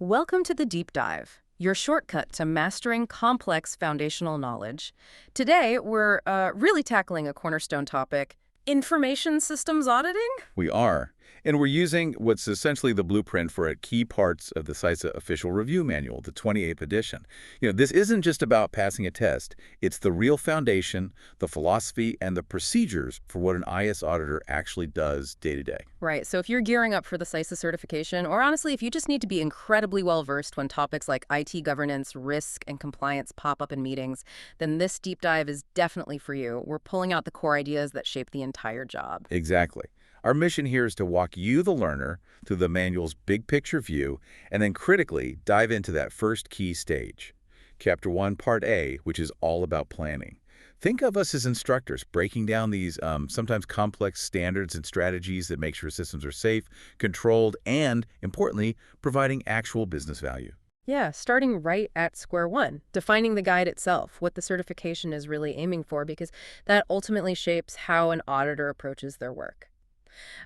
Welcome to the Deep Dive, your shortcut to mastering complex foundational knowledge. Today, we're really tackling a cornerstone topic, information systems auditing? We are. And we're using what's essentially the blueprint for key parts of the CISA official review manual, the 28th edition. This isn't just about passing a test. It's the real foundation, the philosophy, and the procedures for what an IS auditor actually does day to day. Right, so if you're gearing up for the CISA certification, or honestly, if you just need to be incredibly well-versed when topics like IT governance, risk, and compliance pop up in meetings, then this deep dive is definitely for you. We're pulling out the core ideas that shape the entire job. Exactly. Our mission here is to walk you, the learner, through the manual's big picture view, and then critically dive into that first key stage. Chapter 1, Part A, which is all about planning. Think of us as instructors, breaking down these sometimes complex standards and strategies that make sure systems are safe, controlled, and, importantly, providing actual business value. Yeah, starting right at square one, defining the guide itself, what the certification is really aiming for, because that ultimately shapes how an auditor approaches their work.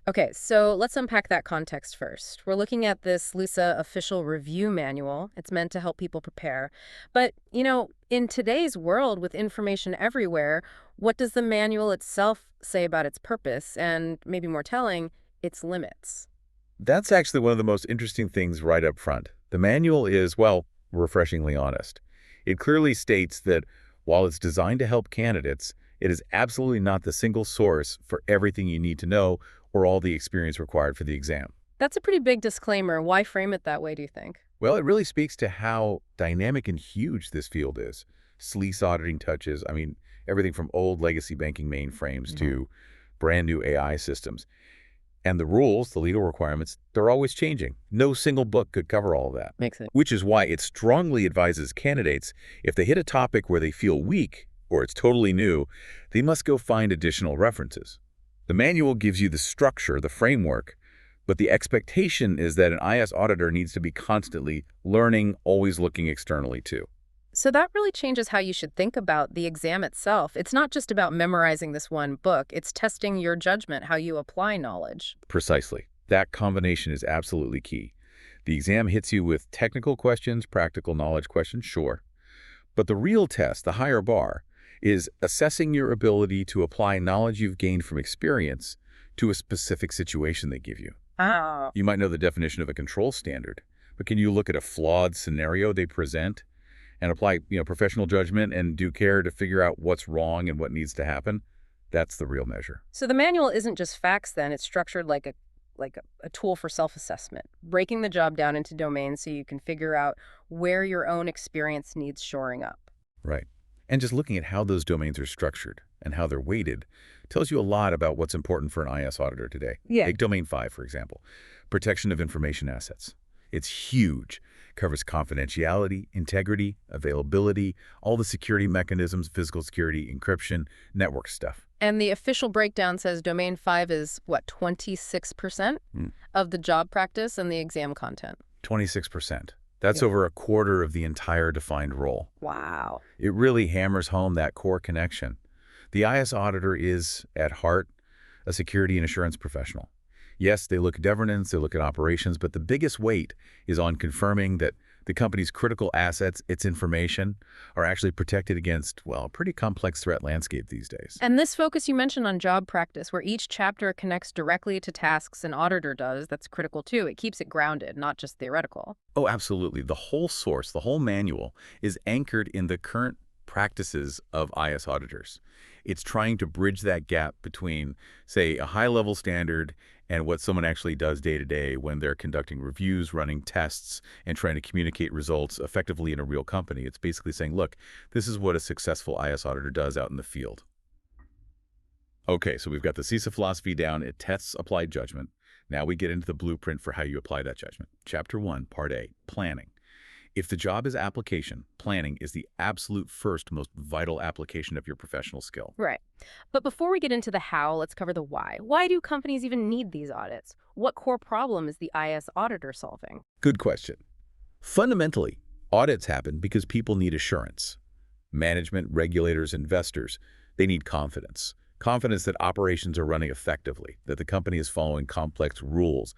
Okay, so let's unpack that context first. We're looking at this CISA official review manual. It's meant to help people prepare. But, in today's world with information everywhere, what does the manual itself say about its purpose and, maybe more telling, its limits? That's actually one of the most interesting things right up front. The manual is, well, refreshingly honest. It clearly states that while it's designed to help candidates, it is absolutely not the single source for everything you need to know or all the experience required for the exam. That's a pretty big disclaimer. Why frame it that way, do you think? Well, it really speaks to how dynamic and huge this field is. Sleece auditing touches, everything from old legacy banking mainframes to brand new AI systems. And the rules, the legal requirements, they're always changing. No single book could cover all of that. Makes sense. Which is why it strongly advises candidates, if they hit a topic where they feel weak or it's totally new, they must go find additional references. The manual gives you the structure, the framework, but the expectation is that an IS auditor needs to be constantly learning, always looking externally too. So that really changes how you should think about the exam itself. It's not just about memorizing this one book. It's testing your judgment, how you apply knowledge. Precisely. That combination is absolutely key. The exam hits you with technical questions, practical knowledge questions, sure. But the real test, the higher bar, is assessing your ability to apply knowledge you've gained from experience to a specific situation they give you. Oh. You might know the definition of a control standard, but can you look at a flawed scenario they present and apply, professional judgment and due care to figure out what's wrong and what needs to happen? That's the real measure. So the manual isn't just facts then, it's structured like a tool for self-assessment, breaking the job down into domains so you can figure out where your own experience needs shoring up. Right. And just looking at how those domains are structured and how they're weighted tells you a lot about what's important for an IS auditor today. Yeah. Take Domain 5, for example, protection of information assets. It's huge. Covers confidentiality, integrity, availability, all the security mechanisms, physical security, encryption, network stuff. And the official breakdown says Domain 5 is, 26% of the job practice and the exam content? 26%. That's over a quarter of the entire defined role. Wow. It really hammers home that core connection. The IS auditor is, at heart, a security and assurance professional. Yes, they look at governance, they look at operations, but the biggest weight is on confirming that the company's critical assets, its information, are actually protected against, a pretty complex threat landscape these days. And this focus you mentioned on job practice, where each chapter connects directly to tasks an auditor does, that's critical too. It keeps it grounded, not just theoretical. Oh, absolutely. The whole source, the whole manual, is anchored in the current practices of IS auditors. It's trying to bridge that gap between, say, a high-level standard and what someone actually does day to day when they're conducting reviews, running tests, and trying to communicate results effectively in a real company. It's basically saying, look, this is what a successful IS auditor does out in the field. Okay, so we've got the CISA philosophy down. It tests applied judgment. Now we get into the blueprint for how you apply that judgment. Chapter 1, Part A, planning. If the job is application, planning is the absolute first most vital application of your professional skill. Right. But before we get into the how, let's cover the why. Why do companies even need these audits? What core problem is the IS auditor solving? Good question. Fundamentally, audits happen because people need assurance. Management, regulators, investors, they need confidence. Confidence that operations are running effectively, that the company is following complex rules,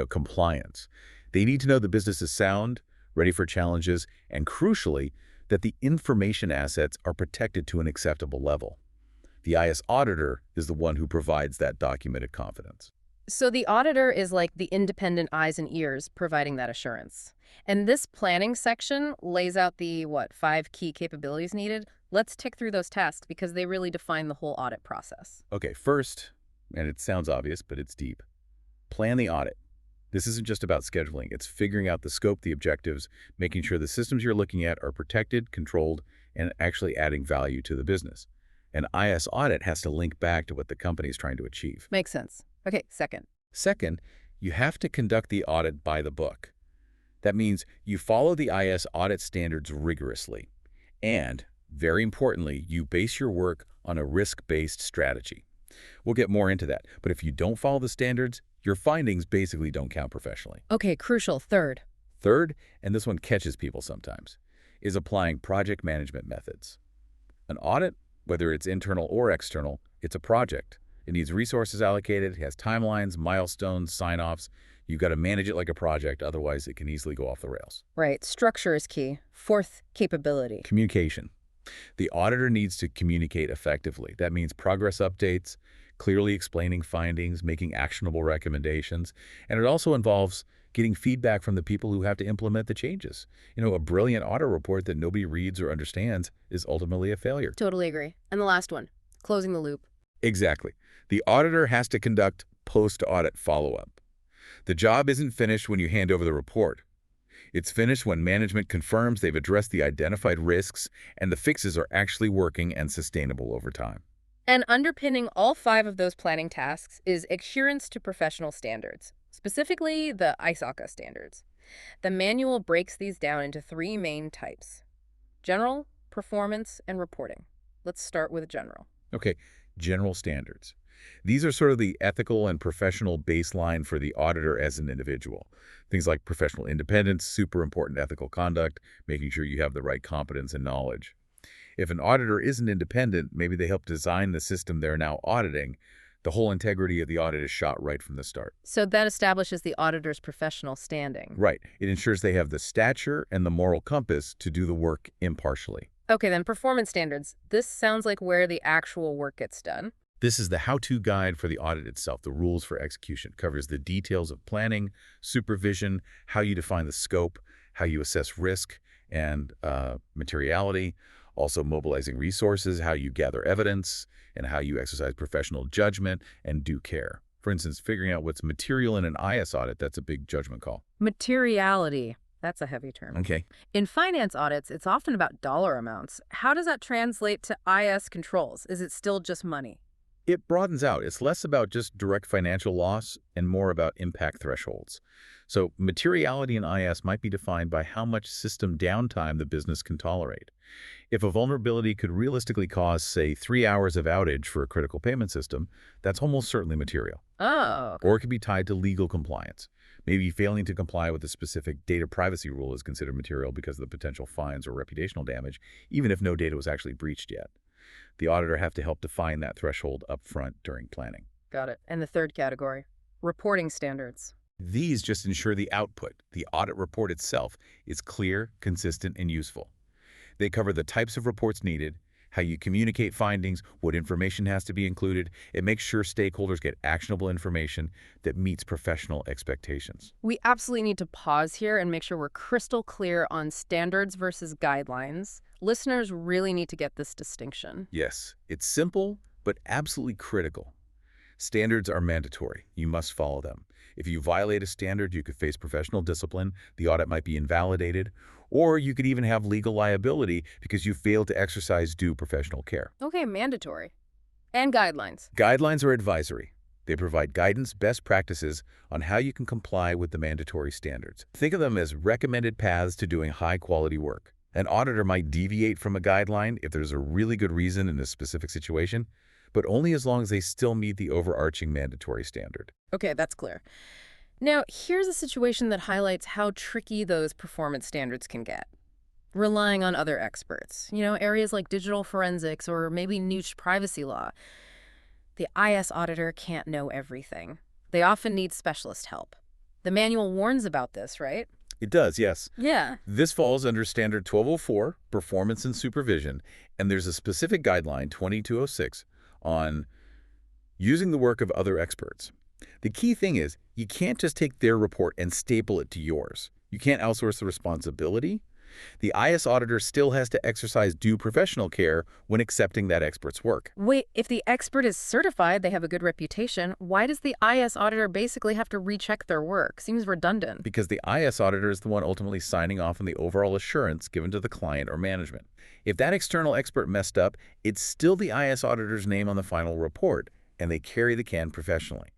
compliance. They need to know the business is sound, ready for challenges, and crucially, that the information assets are protected to an acceptable level. The IS auditor is the one who provides that documented confidence. So the auditor is like the independent eyes and ears providing that assurance. And this planning section lays out the, 5 key capabilities needed. Let's tick through those tasks because they really define the whole audit process. Okay, first, and it sounds obvious, but it's deep, plan the audit. This isn't just about scheduling. It's figuring out the scope, the objectives, making sure the systems you're looking at are protected, controlled, and actually adding value to the business. An IS audit has to link back to what the company is trying to achieve. Makes sense. Okay, second. Second, you have to conduct the audit by the book. That means you follow the IS audit standards rigorously. And, very importantly, you base your work on a risk-based strategy. We'll get more into that, but if you don't follow the standards, your findings basically don't count professionally. Okay, crucial. Third. Third, and this one catches people sometimes, is applying project management methods. An audit, whether it's internal or external, it's a project. It needs resources allocated, it has timelines, milestones, sign-offs. You've got to manage it like a project, otherwise it can easily go off the rails. Right. Structure is key. Fourth, capability. Communication. The auditor needs to communicate effectively. That means progress updates, clearly explaining findings, making actionable recommendations, and it also involves getting feedback from the people who have to implement the changes. A brilliant audit report that nobody reads or understands is ultimately a failure. Totally agree. And the last one, closing the loop. Exactly. The auditor has to conduct post-audit follow-up. The job isn't finished when you hand over the report. It's finished when management confirms they've addressed the identified risks and the fixes are actually working and sustainable over time. And underpinning all 5 of those planning tasks is adherence to professional standards, specifically the ISACA standards. The manual breaks these down into 3 main types: general, performance, and reporting. Let's start with general. Okay, general standards. These are sort of the ethical and professional baseline for the auditor as an individual. Things like professional independence, super important ethical conduct, making sure you have the right competence and knowledge. If an auditor isn't independent, maybe they help design the system they're now auditing, the whole integrity of the audit is shot right from the start. So that establishes the auditor's professional standing. Right. It ensures they have the stature and the moral compass to do the work impartially. Okay, then performance standards. This sounds like where the actual work gets done. This is the how-to guide for the audit itself. The rules for execution covers the details of planning, supervision, how you define the scope, how you assess risk and materiality, also mobilizing resources, how you gather evidence, and how you exercise professional judgment and due care. For instance, figuring out what's material in an IS audit, that's a big judgment call. Materiality. That's a heavy term. Okay. In finance audits, it's often about dollar amounts. How does that translate to IS controls? Is it still just money? It broadens out. It's less about just direct financial loss and more about impact thresholds. So materiality in IS might be defined by how much system downtime the business can tolerate. If a vulnerability could realistically cause, say, 3 hours of outage for a critical payment system, that's almost certainly material. Oh. Or it could be tied to legal compliance. Maybe failing to comply with a specific data privacy rule is considered material because of the potential fines or reputational damage, even if no data was actually breached yet. The auditor have to help define that threshold up front during planning. Got it. And the third category, reporting standards. These just ensure the output, the audit report itself, is clear, consistent, and useful. They cover the types of reports needed, how you communicate findings, what information has to be included. It makes sure stakeholders get actionable information that meets professional expectations. We absolutely need to pause here and make sure we're crystal clear on standards versus guidelines. Listeners really need to get this distinction. Yes, it's simple, but absolutely critical. Standards are mandatory. You must follow them. If you violate a standard, you could face professional discipline, the audit might be invalidated, or you could even have legal liability because you failed to exercise due professional care. Okay, mandatory. And guidelines. Guidelines are advisory. They provide guidance, best practices on how you can comply with the mandatory standards. Think of them as recommended paths to doing high-quality work. An auditor might deviate from a guideline if there's a really good reason in a specific situation, but only as long as they still meet the overarching mandatory standard. Okay, that's clear. Now, here's a situation that highlights how tricky those performance standards can get. Relying on other experts, areas like digital forensics or maybe niche privacy law. The IS auditor can't know everything. They often need specialist help. The manual warns about this, right? It does, yes. Yeah. This falls under Standard 1204, Performance and Supervision, and there's a specific guideline, 2206, on using the work of other experts. The key thing is, you can't just take their report and staple it to yours. You can't outsource the responsibility. The IS auditor still has to exercise due professional care when accepting that expert's work. Wait, if the expert is certified, they have a good reputation, why does the IS auditor basically have to recheck their work? Seems redundant. Because the IS auditor is the one ultimately signing off on the overall assurance given to the client or management. If that external expert messed up, it's still the IS auditor's name on the final report, and they carry the can professionally.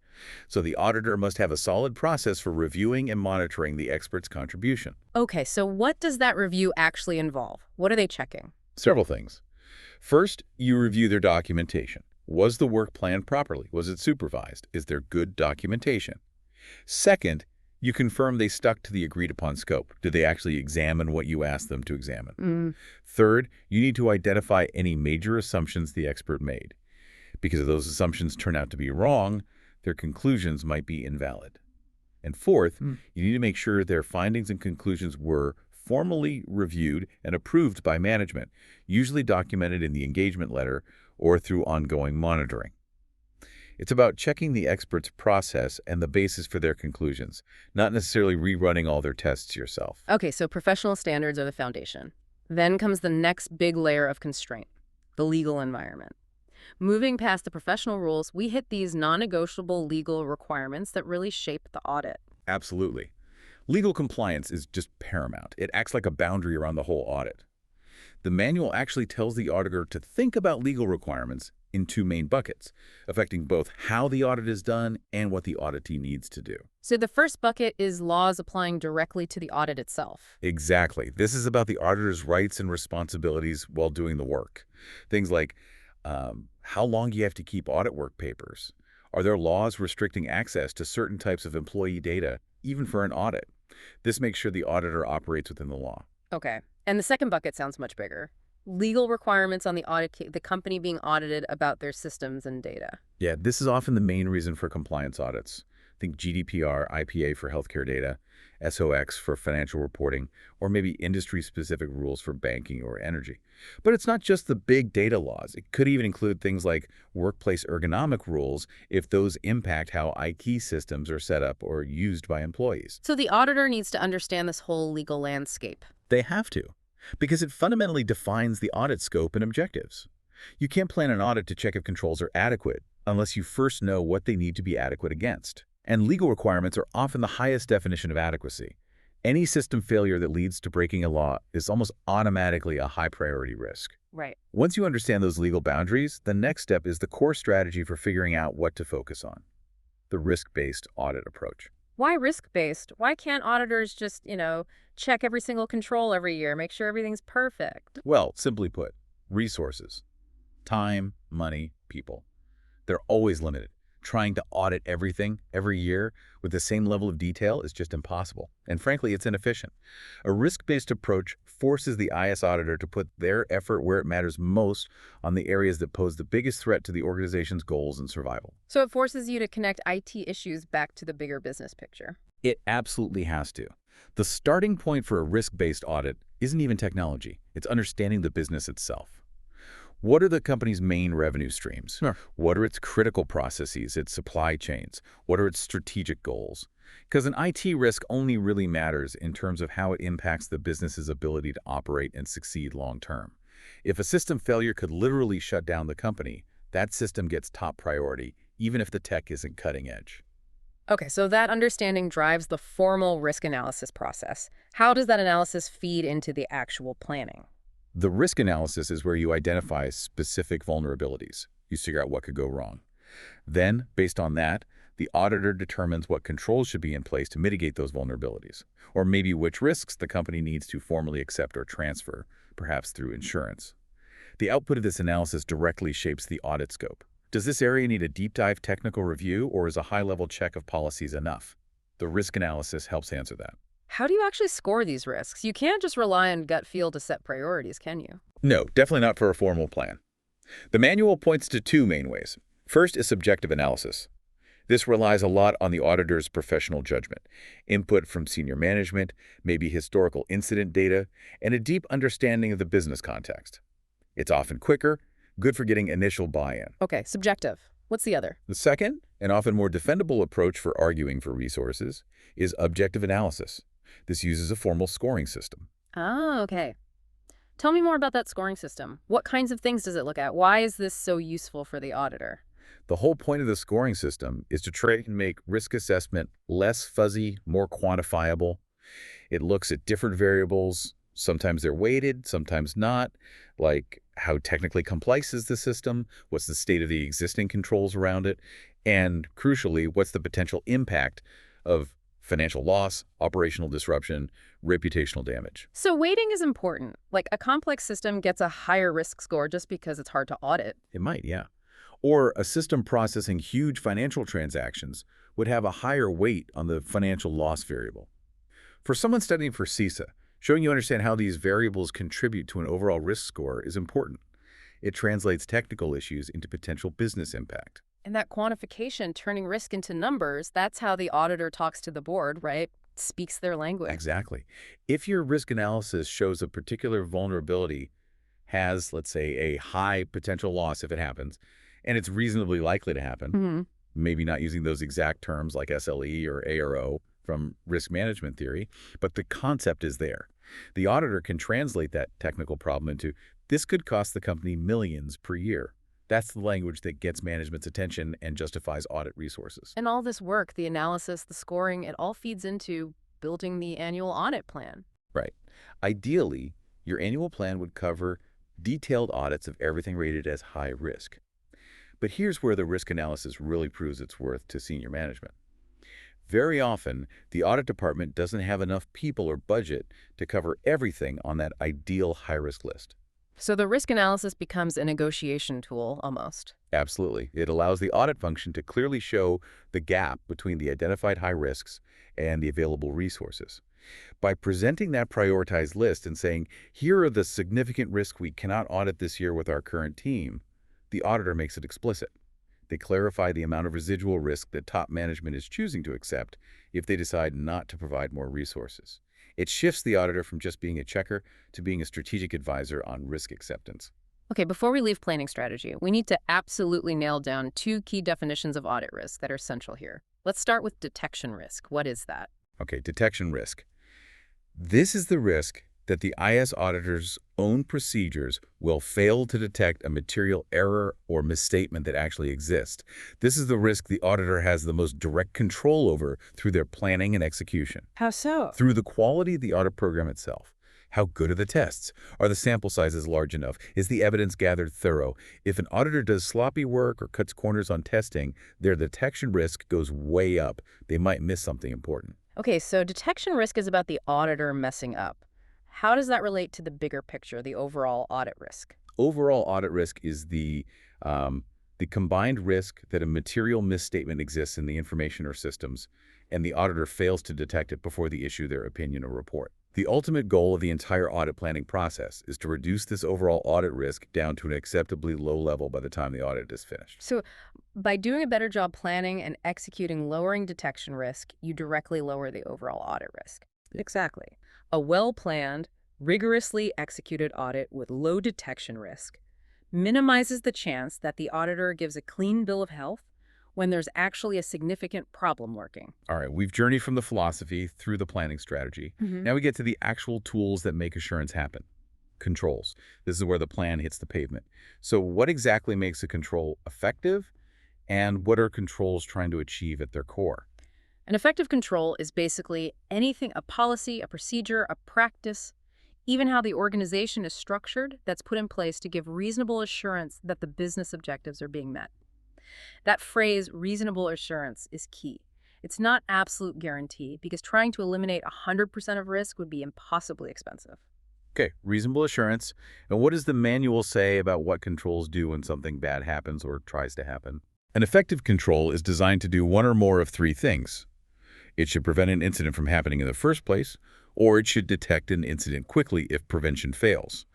So the auditor must have a solid process for reviewing and monitoring the expert's contribution. Okay, so what does that review actually involve? What are they checking? Several things. First, you review their documentation. Was the work planned properly? Was it supervised? Is there good documentation? Second, you confirm they stuck to the agreed-upon scope. Did they actually examine what you asked them to examine? Third, you need to identify any major assumptions the expert made. Because if those assumptions turn out to be wrong, their conclusions might be invalid. And fourth, you need to make sure their findings and conclusions were formally reviewed and approved by management, usually documented in the engagement letter or through ongoing monitoring. It's about checking the expert's process and the basis for their conclusions, not necessarily rerunning all their tests yourself. Okay, so professional standards are the foundation. Then comes the next big layer of constraint, the legal environment. Moving past the professional rules, we hit these non-negotiable legal requirements that really shape the audit. Absolutely. Legal compliance is just paramount. It acts like a boundary around the whole audit. The manual actually tells the auditor to think about legal requirements in two main buckets, affecting both how the audit is done and what the auditee needs to do. So the first bucket is laws applying directly to the audit itself. Exactly. This is about the auditor's rights and responsibilities while doing the work. Things like how long do you have to keep audit work papers? Are there laws restricting access to certain types of employee data, even for an audit? This makes sure the auditor operates within the law. Okay. And the second bucket sounds much bigger. Legal requirements on the company being audited about their systems and data. Yeah, this is often the main reason for compliance audits. Think GDPR, IPA for healthcare data, SOX for financial reporting, or maybe industry-specific rules for banking or energy. But it's not just the big data laws. It could even include things like workplace ergonomic rules if those impact how IT systems are set up or used by employees. So the auditor needs to understand this whole legal landscape. They have to, because it fundamentally defines the audit scope and objectives. You can't plan an audit to check if controls are adequate unless you first know what they need to be adequate against. And legal requirements are often the highest definition of adequacy. Any system failure that leads to breaking a law is almost automatically a high-priority risk. Right. Once you understand those legal boundaries, the next step is the core strategy for figuring out what to focus on, the risk-based audit approach. Why risk-based? Why can't auditors just, check every single control every year, make sure everything's perfect? Well, simply put, resources, time, money, people. They're always limited. Trying to audit everything every year with the same level of detail is just impossible. And frankly, it's inefficient. A risk-based approach forces the IS auditor to put their effort where it matters most on the areas that pose the biggest threat to the organization's goals and survival. So it forces you to connect IT issues back to the bigger business picture. It absolutely has to. The starting point for a risk-based audit isn't even technology. It's understanding the business itself. What are the company's main revenue streams? Sure. What are its critical processes, its supply chains? What are its strategic goals? Because an IT risk only really matters in terms of how it impacts the business's ability to operate and succeed long-term. If a system failure could literally shut down the company, that system gets top priority, even if the tech isn't cutting edge. Okay, so that understanding drives the formal risk analysis process. How does that analysis feed into the actual planning? The risk analysis is where you identify specific vulnerabilities. You figure out what could go wrong. Then, based on that, the auditor determines what controls should be in place to mitigate those vulnerabilities, or maybe which risks the company needs to formally accept or transfer, perhaps through insurance. The output of this analysis directly shapes the audit scope. Does this area need a deep dive technical review, or is a high-level check of policies enough? The risk analysis helps answer that. How do you actually score these risks? You can't just rely on gut feel to set priorities, can you? No, definitely not for a formal plan. The manual points to two main ways. First is subjective analysis. This relies a lot on the auditor's professional judgment, input from senior management, maybe historical incident data, and a deep understanding of the business context. It's often quicker, good for getting initial buy-in. Okay, subjective. What's the other? The second, and often more defendable approach for arguing for resources, is objective analysis. This uses a formal scoring system. Ah, okay. Tell me more about that scoring system. What kinds of things does it look at? Why is this so useful for the auditor? The whole point of the scoring system is to try and make risk assessment less fuzzy, more quantifiable. It looks at different variables. Sometimes they're weighted, sometimes not, like how technically complex is the system, what's the state of the existing controls around it, and crucially, what's the potential impact of financial loss, operational disruption, reputational damage. So weighting is important. Like a complex system gets a higher risk score just because it's hard to audit. It might, yeah. Or a system processing huge financial transactions would have a higher weight on the financial loss variable. For someone studying for CISA, showing you understand how these variables contribute to an overall risk score is important. It translates technical issues into potential business impact. And that quantification, turning risk into numbers, that's how the auditor talks to the board, right? Speaks their language. Exactly. If your risk analysis shows a particular vulnerability has, let's say, a high potential loss if it happens, and it's reasonably likely to happen, maybe not using those exact terms like SLE or ARO from risk management theory, but the concept is there. The auditor can translate that technical problem into, this could cost the company millions per year. That's the language that gets management's attention and justifies audit resources. And all this work, the analysis, the scoring, it all feeds into building the annual audit plan. Right. Ideally, your annual plan would cover detailed audits of everything rated as high risk. But here's where the risk analysis really proves its worth to senior management. Very often, the audit department doesn't have enough people or budget to cover everything on that ideal high-risk list. So the risk analysis becomes a negotiation tool, almost. Absolutely. It allows the audit function to clearly show the gap between the identified high risks and the available resources. By presenting that prioritized list and saying, here are the significant risks we cannot audit this year with our current team, the auditor makes it explicit. They clarify the amount of residual risk that top management is choosing to accept if they decide not to provide more resources. It shifts the auditor from just being a checker to being a strategic advisor on risk acceptance. Okay, before we leave planning strategy, we need to absolutely nail down two key definitions of audit risk that are central here. Let's start with detection risk. What is that? Okay, detection risk. This is the risk that the IS auditor's own procedures will fail to detect a material error or misstatement that actually exists. This is the risk the auditor has the most direct control over through their planning and execution. How so? Through the quality of the audit program itself. How good are the tests? Are the sample sizes large enough? Is the evidence gathered thorough? If an auditor does sloppy work or cuts corners on testing, their detection risk goes way up. They might miss something important. Okay, so detection risk is about the auditor messing up. How does that relate to the bigger picture, the overall audit risk? Overall audit risk is the combined risk that a material misstatement exists in the information or systems, and the auditor fails to detect it before they issue their opinion or report. The ultimate goal of the entire audit planning process is to reduce this overall audit risk down to an acceptably low level by the time the audit is finished. So by doing a better job planning and executing lowering detection risk, you directly lower the overall audit risk. Exactly. A well-planned, rigorously executed audit with low detection risk minimizes the chance that the auditor gives a clean bill of health when there's actually a significant problem lurking. All right, we've journeyed from the philosophy through the planning strategy. Now we get to the actual tools that make assurance happen. Controls. This is where the plan hits the pavement. So what exactly makes a control effective, and what are controls trying to achieve at their core? An effective control is basically anything, a policy, a procedure, a practice, even how the organization is structured, that's put in place to give reasonable assurance that the business objectives are being met. That phrase, reasonable assurance, is key. It's not absolute guarantee because trying to eliminate 100% of risk would be impossibly expensive. Okay, reasonable assurance. And what does the manual say about what controls do when something bad happens or tries to happen? An effective control is designed to do one or more of three things. It should prevent an incident from happening in the first place, or it should detect an incident quickly if prevention fails.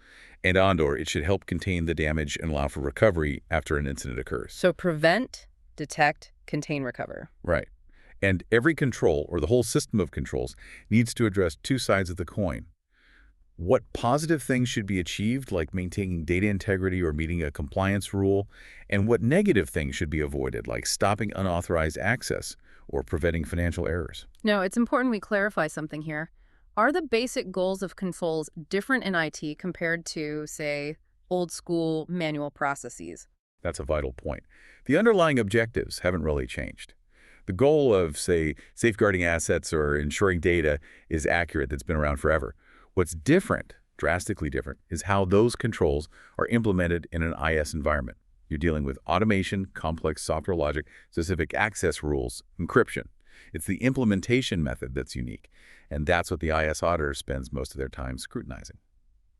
And or it should help contain the damage and allow for recovery after an incident occurs. So prevent, Detect, contain, recover. Right. And every control, or the whole system of controls, needs to address two sides of the coin. What positive things should be achieved, like maintaining data integrity or meeting a compliance rule, and what negative things should be avoided, like stopping unauthorized access or preventing financial errors. No, it's important we clarify something here. Are the basic goals of controls different in IT compared to, say, old school manual processes? That's a vital point. The underlying objectives haven't really changed. The goal of, say, safeguarding assets or ensuring data is accurate that's been around forever. What's different, drastically different, is how those controls are implemented in an IS environment. You're dealing with automation, complex software logic, specific access rules, encryption. It's the implementation method that's unique, and that's what the IS auditor spends most of their time scrutinizing.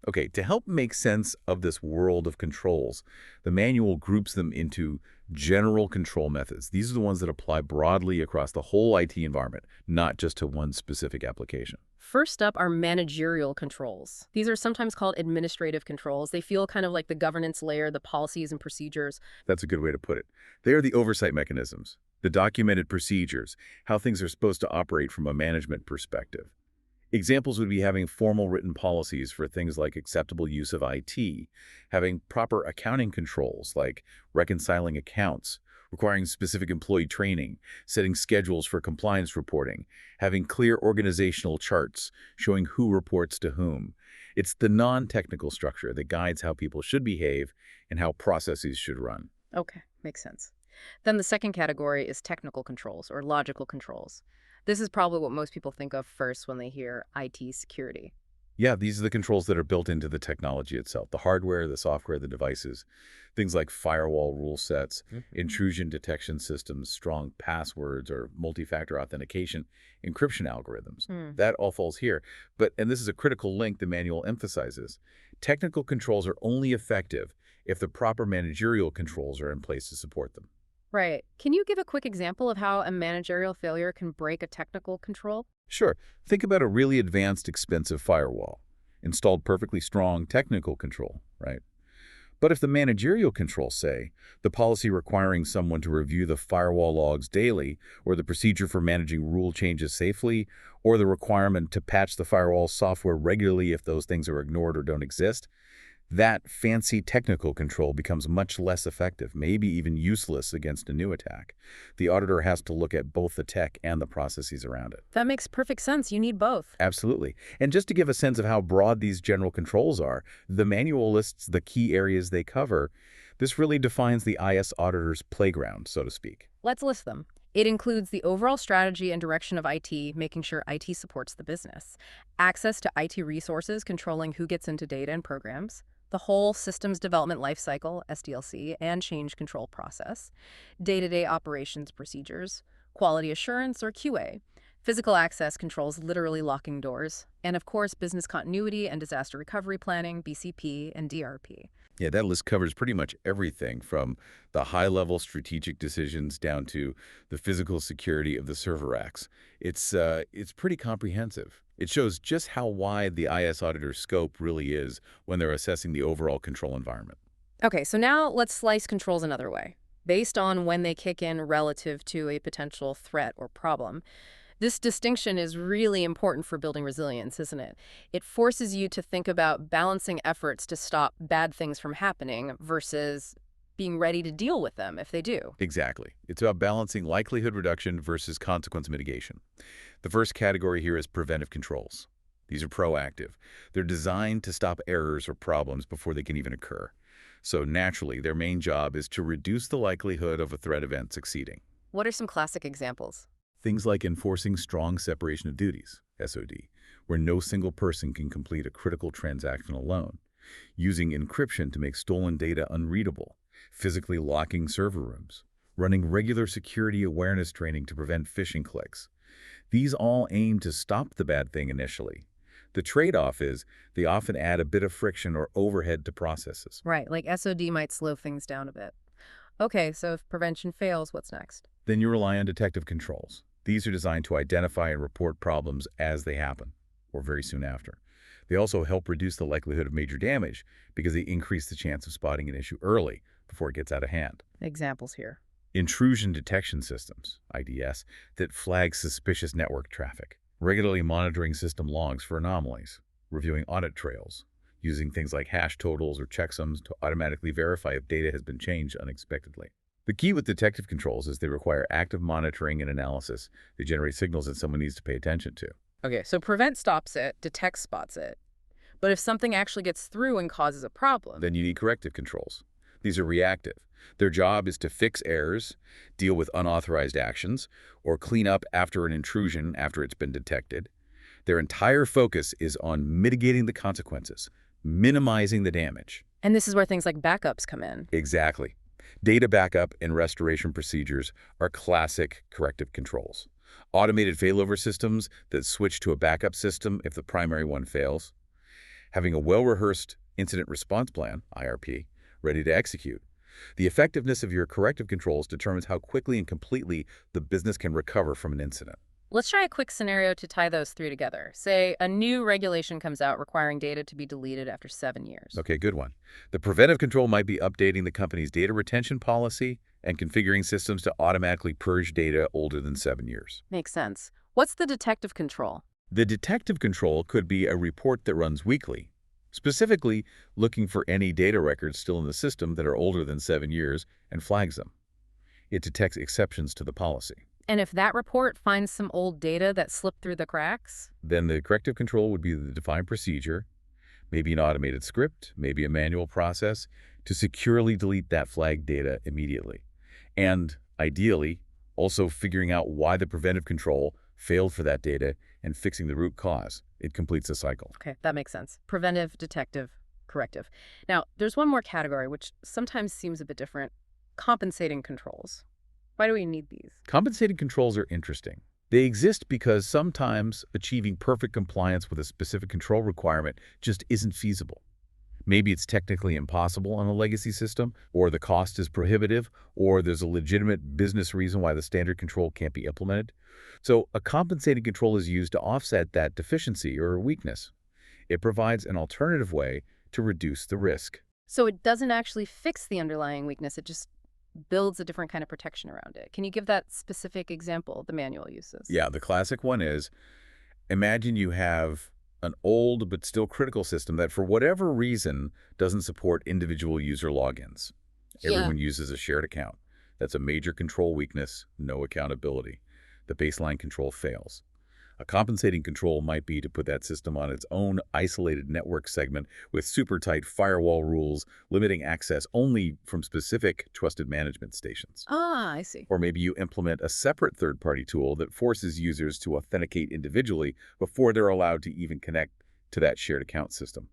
Okay, to help make sense of this world of controls, the manual groups them into general control methods. These are the ones that apply broadly across the whole IT environment, not just to one specific application. First up are managerial controls. These are sometimes called administrative controls. They feel kind of like the governance layer, the policies and procedures. That's a good way to put it. They are the oversight mechanisms, the documented procedures, how things are supposed to operate from a management perspective. Examples would be having formal written policies for things like acceptable use of IT, having proper accounting controls like reconciling accounts, requiring specific employee training, setting schedules for compliance reporting, having clear organizational charts showing who reports to whom. It's the non-technical structure that guides how people should behave and how processes should run. Okay, makes sense. Then the second category is technical controls or logical controls. This is probably what most people think of first when they hear IT security. Yeah, these are the controls that are built into the technology itself, the hardware, the software, the devices. Things like firewall rule sets, intrusion detection systems, strong passwords, or multi-factor authentication, encryption algorithms. Hmm. That all falls here. And this is a critical link the manual emphasizes, technical controls are only effective if the proper managerial controls are in place to support them. Right. Can you give a quick example of how a managerial failure can break a technical control? Sure, think about a really advanced, expensive firewall. Installed perfectly strong technical control, right? But if the managerial controls say the policy requiring someone to review the firewall logs daily, or the procedure for managing rule changes safely, or the requirement to patch the firewall software regularly if those things are ignored or don't exist, that fancy technical control becomes much less effective, maybe even useless against a new attack. The auditor has to look at both the tech and the processes around it. That makes perfect sense. You need both. Absolutely. And just to give a sense of how broad these general controls are, the manual lists the key areas they cover. This really defines the IS auditor's playground, so to speak. Let's list them. It includes the overall strategy and direction of IT, making sure IT supports the business. Access to IT resources, controlling who gets into data and programs. The whole systems development lifecycle, SDLC, and change control process. Day-to-day operations procedures. Quality assurance, or QA. Physical access controls, literally locking doors. And of course, business continuity and disaster recovery planning, BCP, and DRP. Yeah, that list covers pretty much everything from the high-level strategic decisions down to the physical security of the server racks. It's pretty comprehensive. It shows just how wide the IS auditor's scope really is when they're assessing the overall control environment. Okay, so now let's slice controls another way. Based on when they kick in relative to a potential threat or problem. This distinction is really important for building resilience, isn't it? It forces you to think about balancing efforts to stop bad things from happening versus being ready to deal with them if they do. Exactly. It's about balancing likelihood reduction versus consequence mitigation. The first category here is preventive controls. These are proactive. They're designed to stop errors or problems before they can even occur. So naturally, their main job is to reduce the likelihood of a threat event succeeding. What are some classic examples? Things like enforcing strong separation of duties, SOD, where no single person can complete a critical transaction alone, using encryption to make stolen data unreadable, physically locking server rooms, running regular security awareness training to prevent phishing clicks. These all aim to stop the bad thing initially. The trade-off is they often add a bit of friction or overhead to processes. Right, like SOD might slow things down a bit. Okay, so if prevention fails, what's next? Then you rely on detective controls. These are designed to identify and report problems as they happen, or very soon after. They also help reduce the likelihood of major damage because they increase the chance of spotting an issue early before it gets out of hand. Examples here. intrusion detection systems, IDS, that flag suspicious network traffic, regularly monitoring system logs for anomalies, reviewing audit trails, using things like hash totals or checksums to automatically verify if data has been changed unexpectedly. The key with detective controls is they require active monitoring and analysis. They generate signals that someone needs to pay attention to. Okay, so prevent stops it, detect spots it. But if something actually gets through and causes a problem, Then you need corrective controls. These are reactive. Their job is to fix errors, deal with unauthorized actions, or clean up after an intrusion after it's been detected. Their entire focus is on mitigating the consequences, minimizing the damage. and this is where things like backups come in. Exactly. Data backup and restoration procedures are classic corrective controls. Automated failover systems that switch to a backup system if the primary one fails. Having a well-rehearsed incident response plan, IRP, ready to execute. The effectiveness of your corrective controls determines how quickly and completely the business can recover from an incident. Let's try a quick scenario to tie those three together. Say a new regulation comes out requiring data to be deleted after 7 years. Okay, good one. The preventive control might be updating the company's data retention policy and configuring systems to automatically purge data older than 7 years. Makes sense. What's the detective control? The detective control could be a report that runs weekly, specifically looking for any data records still in the system that are older than 7 years and flags them. It detects exceptions to the policy. And if that report finds some old data that slipped through the cracks? Then the corrective control would be the defined procedure, maybe an automated script, maybe a manual process, to securely delete that flagged data immediately. And ideally, also figuring out why the preventive control failed for that data and fixing the root cause. It completes the cycle. Okay, that makes sense. Preventive, detective, corrective. Now, there's one more category which sometimes seems a bit different. Compensating controls. Why do we need these? Compensating controls are interesting. They exist because sometimes achieving perfect compliance with a specific control requirement just isn't feasible. Maybe it's technically impossible on a legacy system, or the cost is prohibitive, or there's a legitimate business reason why the standard control can't be implemented. So a compensating control is used to offset that deficiency or weakness. It provides an alternative way to reduce the risk. So it doesn't actually fix the underlying weakness, it just builds a different kind of protection around it. Can you give that specific example the manual uses? Yeah, the classic one is, imagine you have an old but still critical system that for whatever reason doesn't support individual user logins. Everyone uses a shared account. That's a major control weakness, no accountability. The baseline control fails. A compensating control might be to put that system on its own isolated network segment with super tight firewall rules, limiting access only from specific trusted management stations. Ah, I see. Or maybe you implement a separate third-party tool that forces users to authenticate individually before they're allowed to even connect to that shared account system.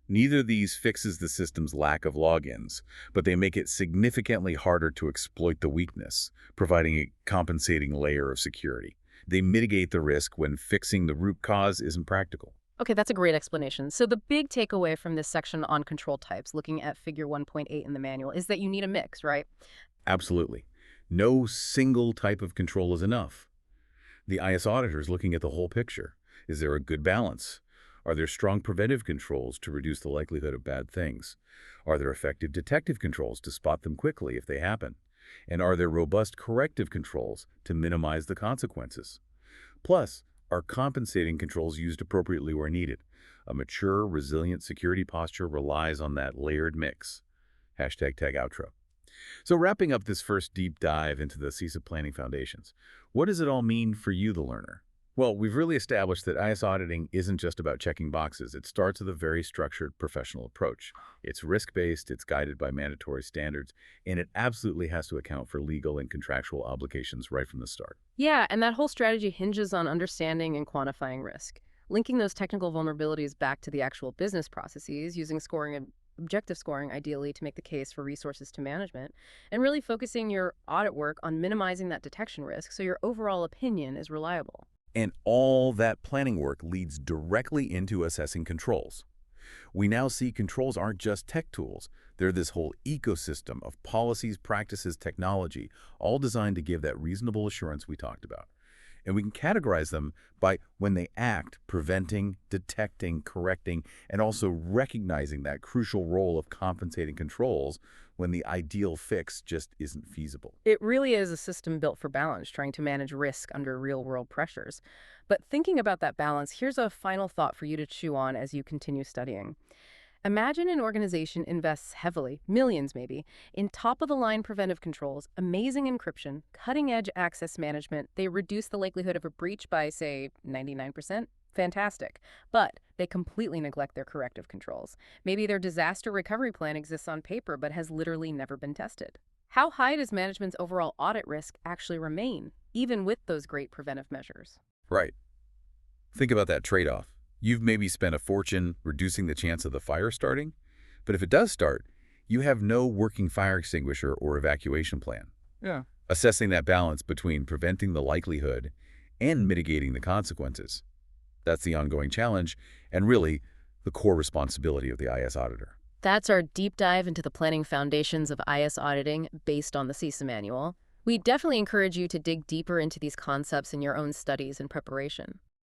Neither of these fixes the system's lack of logins, but they make it significantly harder to exploit the weakness, providing a compensating layer of security. They mitigate the risk when fixing the root cause isn't practical. Okay, that's a great explanation. So the big takeaway from this section on control types, looking at figure 1.8 in the manual, is that you need a mix, right? Absolutely. No single type of control is enough. The IS auditor is looking at the whole picture. Is there a good balance? Are there strong preventive controls to reduce the likelihood of bad things? Are there effective detective controls to spot them quickly if they happen? And are there robust corrective controls to minimize the consequences? Plus, are compensating controls used appropriately where needed? A mature, resilient security posture relies on that layered mix. Hashtag tag outro. So wrapping up this first deep dive into the CISA planning foundations, what does it all mean for you, the learner? Well, we've really established that IS auditing isn't just about checking boxes. It starts with a very structured professional approach. It's risk-based, it's guided by mandatory standards, and it absolutely has to account for legal and contractual obligations right from the start. Yeah, and that whole strategy hinges on understanding and quantifying risk, linking those technical vulnerabilities back to the actual business processes, using scoring and objective scoring ideally to make the case for resources to management, and really focusing your audit work on minimizing that detection risk so your overall opinion is reliable. And all that planning work leads directly into assessing controls. We now see controls aren't just tech tools. They're this whole ecosystem of policies, practices, technology, all designed to give that reasonable assurance we talked about. And we can categorize them by when they act, preventing, detecting, correcting, and also recognizing that crucial role of compensating controls when the ideal fix just isn't feasible. It really is a system built for balance, trying to manage risk under real-world pressures. But thinking about that balance, here's a final thought for you to chew on as you continue studying. Imagine an organization invests heavily, millions maybe, in top-of-the-line preventive controls, amazing encryption, cutting-edge access management. They reduce the likelihood of a breach by, say, 99%. Fantastic. But they completely neglect their corrective controls. Maybe their disaster recovery plan exists on paper but has literally never been tested. How high does management's overall audit risk actually remain, even with those great preventive measures? Right. Think about that trade-off. You've maybe spent a fortune reducing the chance of the fire starting, but if it does start, you have no working fire extinguisher or evacuation plan. Yeah. Assessing that balance between preventing the likelihood and mitigating the consequences. That's the ongoing challenge and really the core responsibility of the IS auditor. That's our deep dive into the planning foundations of IS auditing based on the CISA manual. We definitely encourage you to dig deeper into these concepts in your own studies and preparation.